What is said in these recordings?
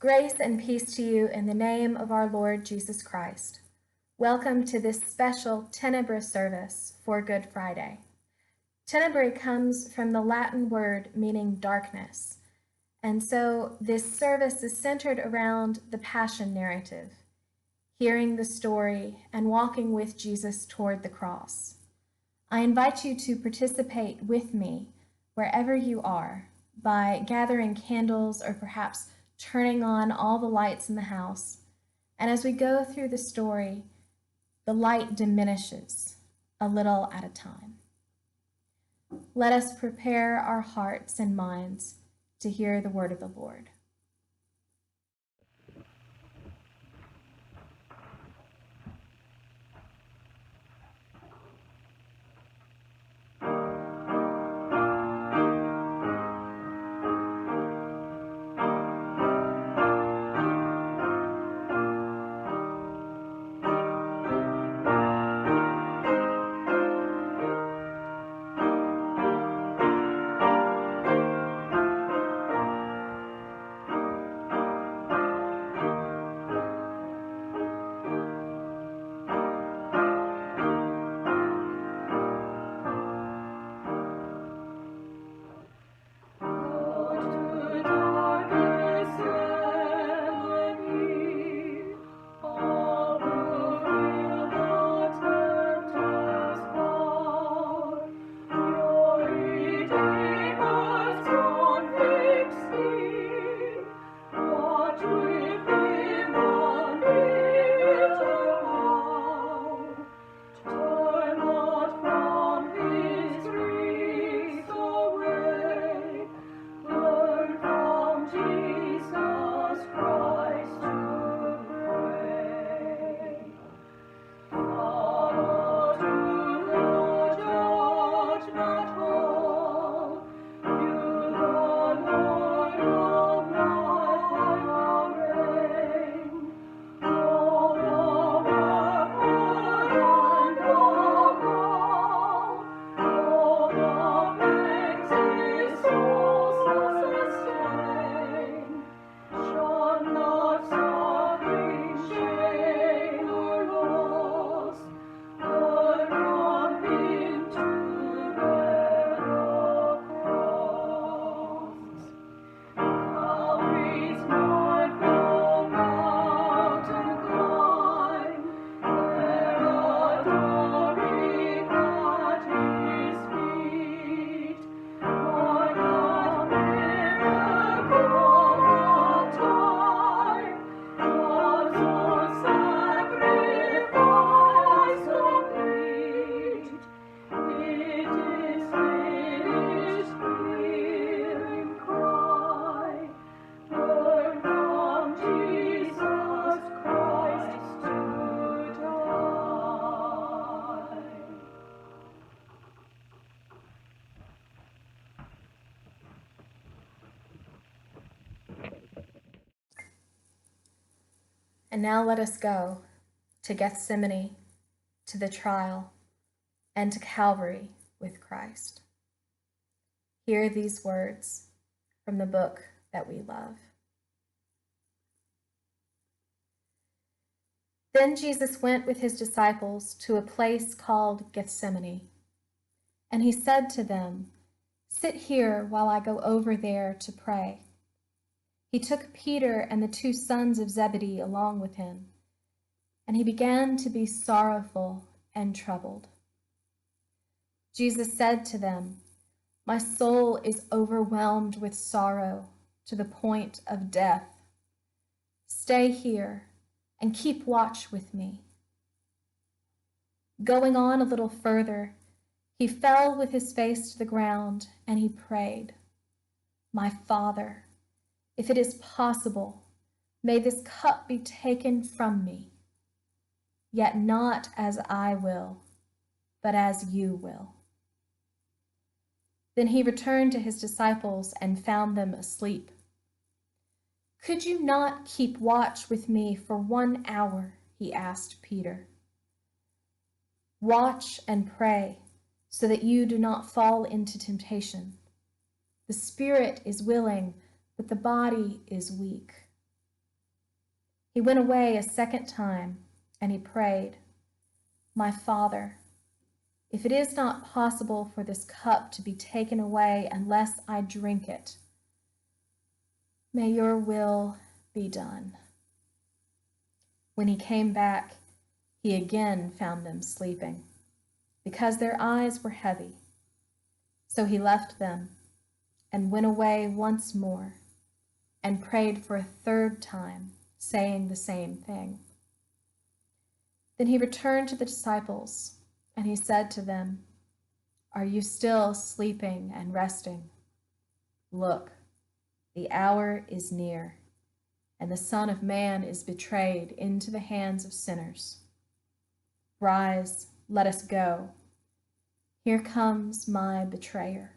Grace and peace to you in the name of our Lord Jesus Christ. Welcome to this special Tenebrae service for Good Friday. Tenebrae comes from the Latin word meaning darkness, and so this service is centered around the Passion narrative, hearing the story and walking with Jesus toward the cross. I invite you to participate with me wherever you are by gathering candles or perhaps turning on all the lights in the house. And as we go through the story, the light diminishes a little at a time. Let us prepare our hearts and minds to hear the word of the Lord. And now let us go to Gethsemane, to the trial, and to Calvary with Christ. Hear these words from the book that we love. Then Jesus went with his disciples to a place called Gethsemane, and he said to them, "Sit here while I go over there to pray." He took Peter and the 2 sons of Zebedee along with him, and he began to be sorrowful and troubled. Jesus said to them, "My soul is overwhelmed with sorrow to the point of death. Stay here and keep watch with me." Going on a little further, he fell with his face to the ground and he prayed, "My Father, if it is possible, may this cup be taken from me. Yet not as I will, but as you will." Then he returned to his disciples and found them asleep. "Could you not keep watch with me for 1 hour?" he asked Peter. "Watch and pray so that you do not fall into temptation. The spirit is willing, but the body is weak." He went away a second time, and he prayed, "My Father, if it is not possible for this cup to be taken away unless I drink it, may your will be done." When he came back, he again found them sleeping, because their eyes were heavy. So he left them and went away once more and prayed for a third time, saying the same thing. Then he returned to the disciples, and he said to them, "Are you still sleeping and resting? Look, the hour is near, and the Son of Man is betrayed into the hands of sinners. Rise, let us go. Here comes my betrayer."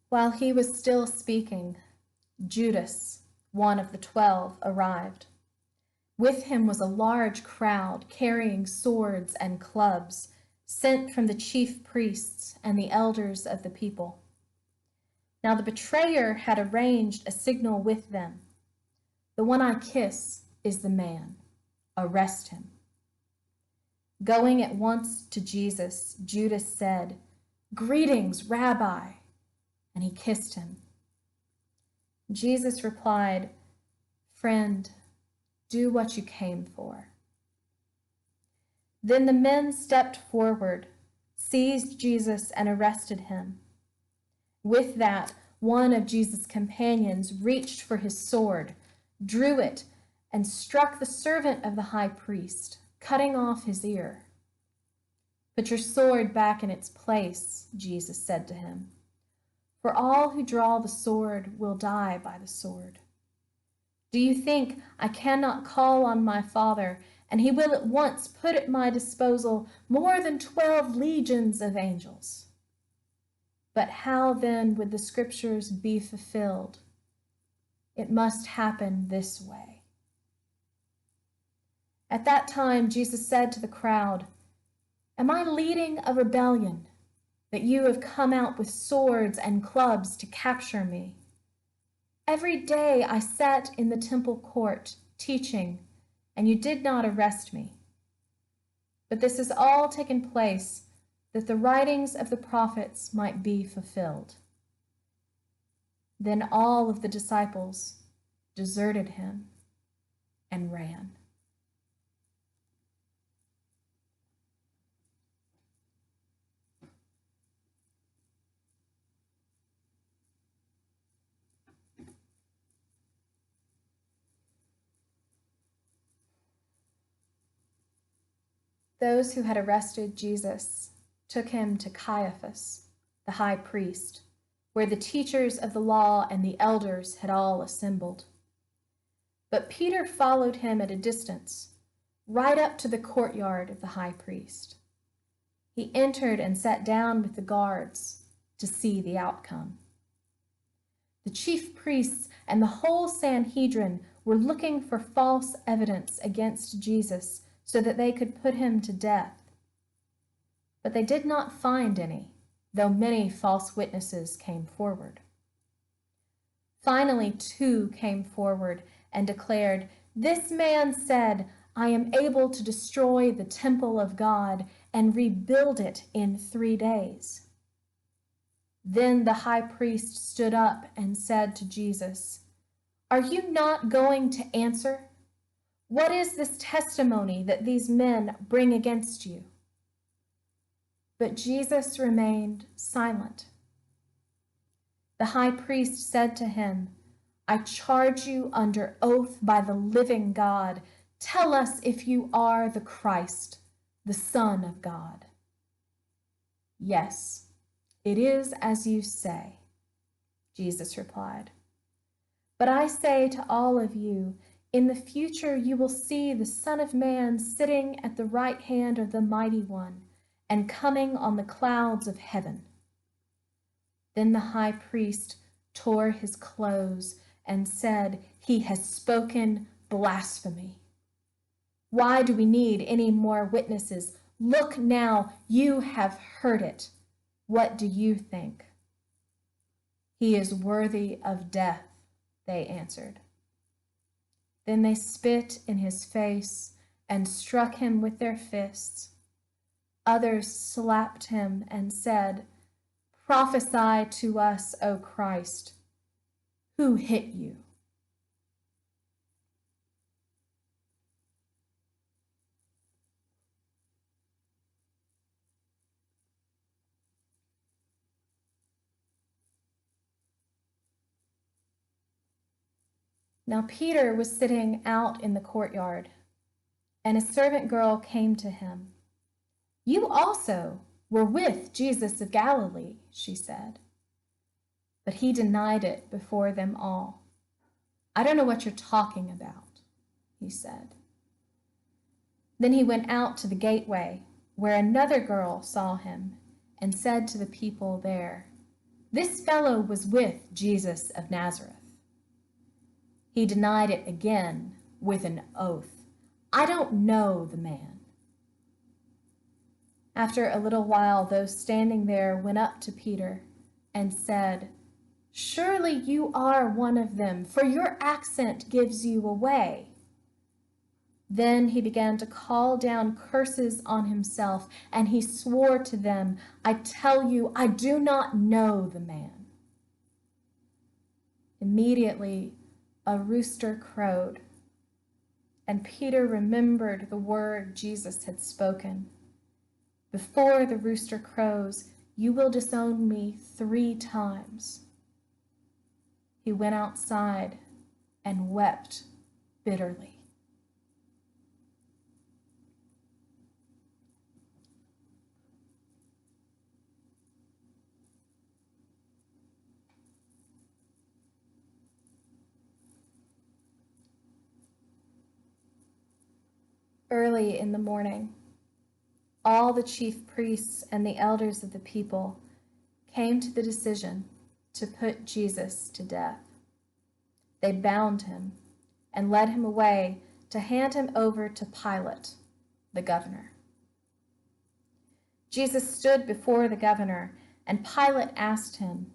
While he was still speaking, Judas, one of the 12, arrived. With him was a large crowd carrying swords and clubs, sent from the chief priests and the elders of the people. Now the betrayer had arranged a signal with them. "The one I kiss is the man. Arrest him." Going at once to Jesus, Judas said, "Greetings, Rabbi," and he kissed him. Jesus replied, "Friend, do what you came for." Then the men stepped forward, seized Jesus, and arrested him. With that, one of Jesus' companions reached for his sword, drew it, and struck the servant of the high priest, cutting off his ear. "Put your sword back in its place," Jesus said to him. "For all who draw the sword will die by the sword. Do you think I cannot call on my Father, and he will at once put at my disposal more than 12 legions of angels? But how then would the scriptures be fulfilled? It must happen this way." At that time, Jesus said to the crowd, "Am I leading a rebellion, that you have come out with swords and clubs to capture me? Every day I sat in the temple court teaching, and you did not arrest me. But this has all taken place that the writings of the prophets might be fulfilled." Then all of the disciples deserted him and ran. Those who had arrested Jesus took him to Caiaphas, the high priest, where the teachers of the law and the elders had all assembled. But Peter followed him at a distance, right up to the courtyard of the high priest. He entered and sat down with the guards to see the outcome. The chief priests and the whole Sanhedrin were looking for false evidence against Jesus so that they could put him to death. But they did not find any, though many false witnesses came forward. Finally, 2 came forward and declared, "This man said, 'I am able to destroy the temple of God and rebuild it in 3 days.'" Then the high priest stood up and said to Jesus, "Are you not going to answer? What is this testimony that these men bring against you?" But Jesus remained silent. The high priest said to him, "I charge you under oath by the living God, tell us if you are the Christ, the Son of God." "Yes, it is as you say," Jesus replied. "But I say to all of you, in the future you will see the Son of Man sitting at the right hand of the Mighty One and coming on the clouds of heaven." Then the high priest tore his clothes and said, "He has spoken blasphemy. Why do we need any more witnesses? Look now, you have heard it. What do you think?" "He is worthy of death," they answered. Then they spit in his face and struck him with their fists. Others slapped him and said, "Prophesy to us, O Christ. Who hit you?" Now Peter was sitting out in the courtyard, and a servant girl came to him. "You also were with Jesus of Galilee," she said. But he denied it before them all. "I don't know what you're talking about," he said. Then he went out to the gateway, where another girl saw him and said to the people there, "This fellow was with Jesus of Nazareth." He denied it again with an oath. "I don't know the man." After a little while, those standing there went up to Peter and said, "Surely you are one of them, for your accent gives you away." Then he began to call down curses on himself, and he swore to them, "I tell you, I do not know the man." Immediately, a rooster crowed, and Peter remembered the word Jesus had spoken. "Before the rooster crows, you will disown me 3 times." He went outside and wept bitterly. Early in the morning, all the chief priests and the elders of the people came to the decision to put Jesus to death. They bound him and led him away to hand him over to Pilate, the governor. Jesus stood before the governor, and Pilate asked him,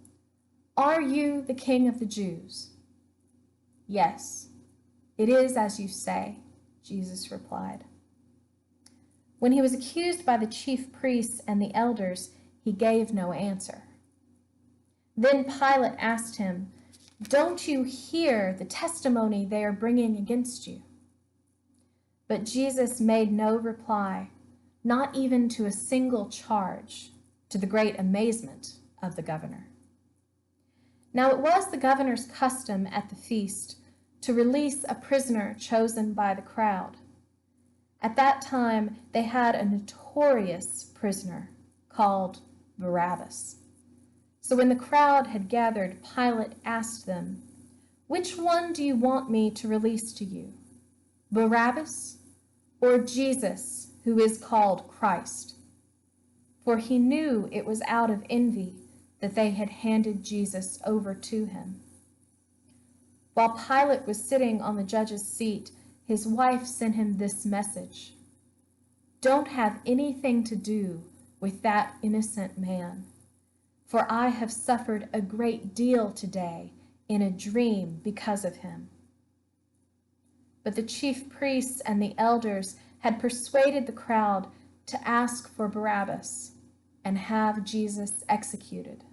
"Are you the king of the Jews?" "Yes, it is as you say," Jesus replied. When he was accused by the chief priests and the elders, he gave no answer. Then Pilate asked him, "Don't you hear the testimony they are bringing against you?" But Jesus made no reply, not even to a single charge, to the great amazement of the governor. Now it was the governor's custom at the feast to release a prisoner chosen by the crowd. At that time, they had a notorious prisoner called Barabbas. So when the crowd had gathered, Pilate asked them, "Which one do you want me to release to you, Barabbas or Jesus, who is called Christ?" For he knew it was out of envy that they had handed Jesus over to him. While Pilate was sitting on the judge's seat, his wife sent him this message: "Don't have anything to do with that innocent man, for I have suffered a great deal today in a dream because of him." But the chief priests and the elders had persuaded the crowd to ask for Barabbas and have Jesus executed.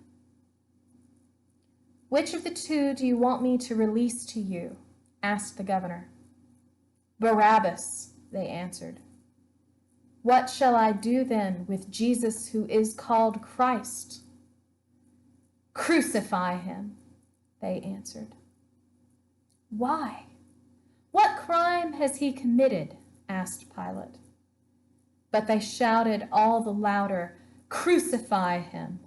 "Which of the 2 do you want me to release to you?" asked the governor. "Barabbas," they answered. "What shall I do then with Jesus, who is called Christ?" "Crucify him," they answered. "Why? What crime has he committed?" asked Pilate. But they shouted all the louder, "Crucify him!"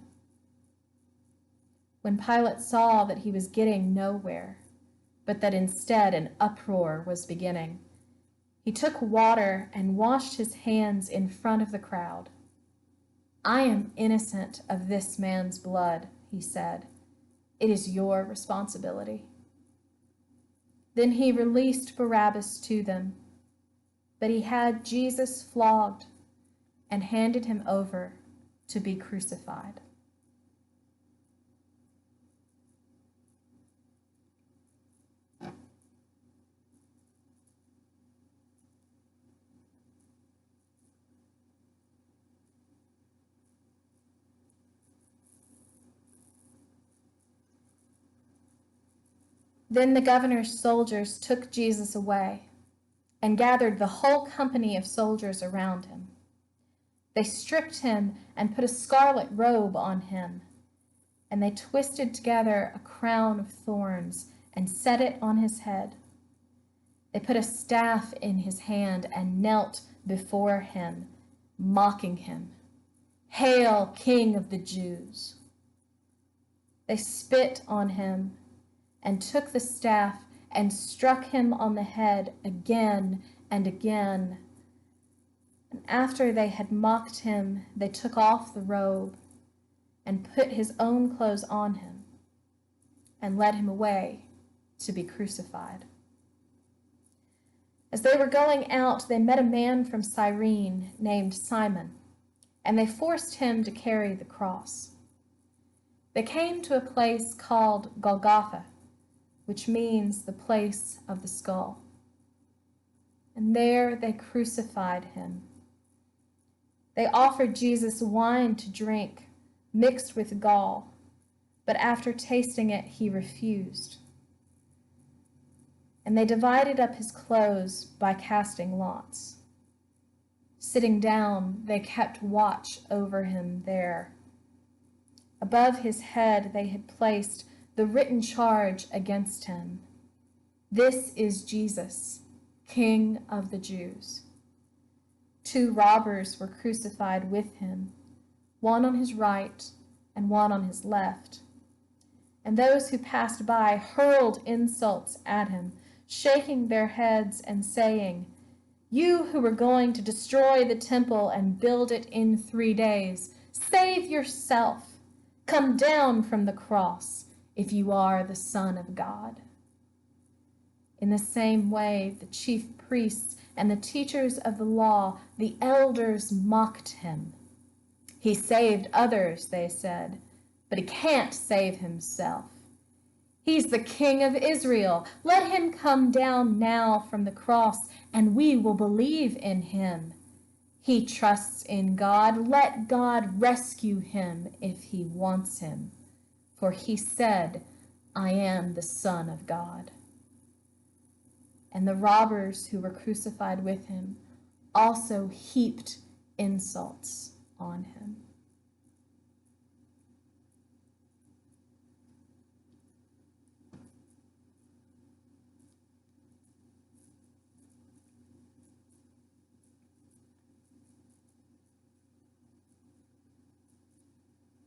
When Pilate saw that he was getting nowhere, but that instead an uproar was beginning, he took water and washed his hands in front of the crowd. "I am innocent of this man's blood," he said. "It is your responsibility." Then he released Barabbas to them. but he had Jesus flogged and handed him over to be crucified. Then the governor's soldiers took Jesus away and gathered the whole company of soldiers around him. They stripped him and put a scarlet robe on him, and they twisted together a crown of thorns and set it on his head. They put a staff in his hand and knelt before him, mocking him, "Hail, King of the Jews!" They spit on him and took the staff and struck him on the head again and again. And after they had mocked him, they took off the robe and put his own clothes on him and led him away to be crucified. As they were going out, they met a man from Cyrene named Simon, and they forced him to carry the cross. They came to a place called Golgotha, which means the place of the skull. And there they crucified him. They offered Jesus wine to drink, mixed with gall, but after tasting it, he refused. And they divided up his clothes by casting lots. Sitting down, they kept watch over him there. Above his head they had placed the written charge against him: "This is Jesus, King of the Jews." 2 robbers were crucified with him, one on his right and one on his left. And those who passed by hurled insults at him, shaking their heads and saying, "You who were going to destroy the temple and build it in 3 days, save yourself. Come down from the cross if you are the Son of God." In the same way, the chief priests and the teachers of the law, the elders, mocked him. "He saved others," they said, "but he can't save himself. He's the King of Israel. Let him come down now from the cross, and we will believe in him. He trusts in God. Let God rescue him if he wants him. For he said, 'I am the Son of God.'" And the robbers who were crucified with him also heaped insults on him.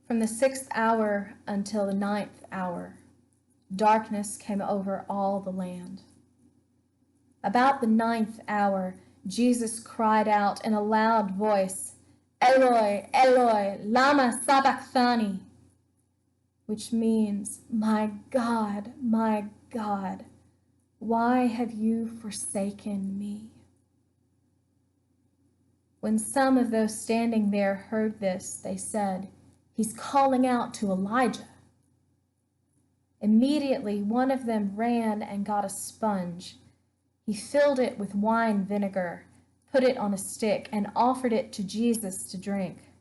From the 6th hour until the 9th hour, darkness came over all the land. About the 9th hour, Jesus cried out in a loud voice, "Eloi, Eloi, lama sabachthani," which means, my God, why have you forsaken me?" When some of those standing there heard this, they said, "He's calling out to Elijah." Immediately, one of them ran and got a sponge. He filled it with wine vinegar, put it on a stick, and offered it to Jesus to drink.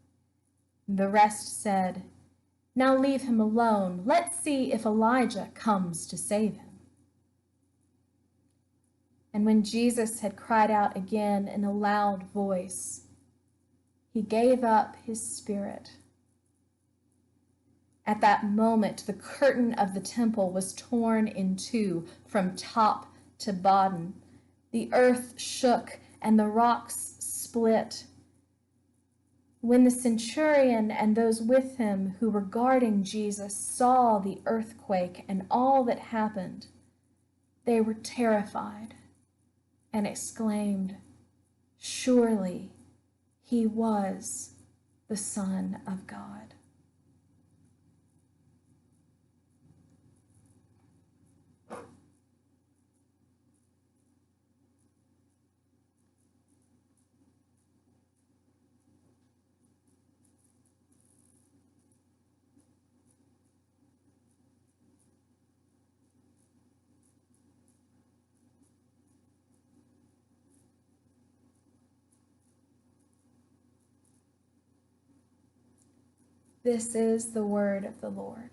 The rest said, "Now leave him alone. Let's see if Elijah comes to save him." And when Jesus had cried out again in a loud voice, he gave up his spirit. At that moment, the curtain of the temple was torn in two from top to bottom. The earth shook and the rocks split. When the centurion and those with him who were guarding Jesus saw the earthquake and all that happened, they were terrified and exclaimed, "Surely he was the Son of God." This is the word of the Lord.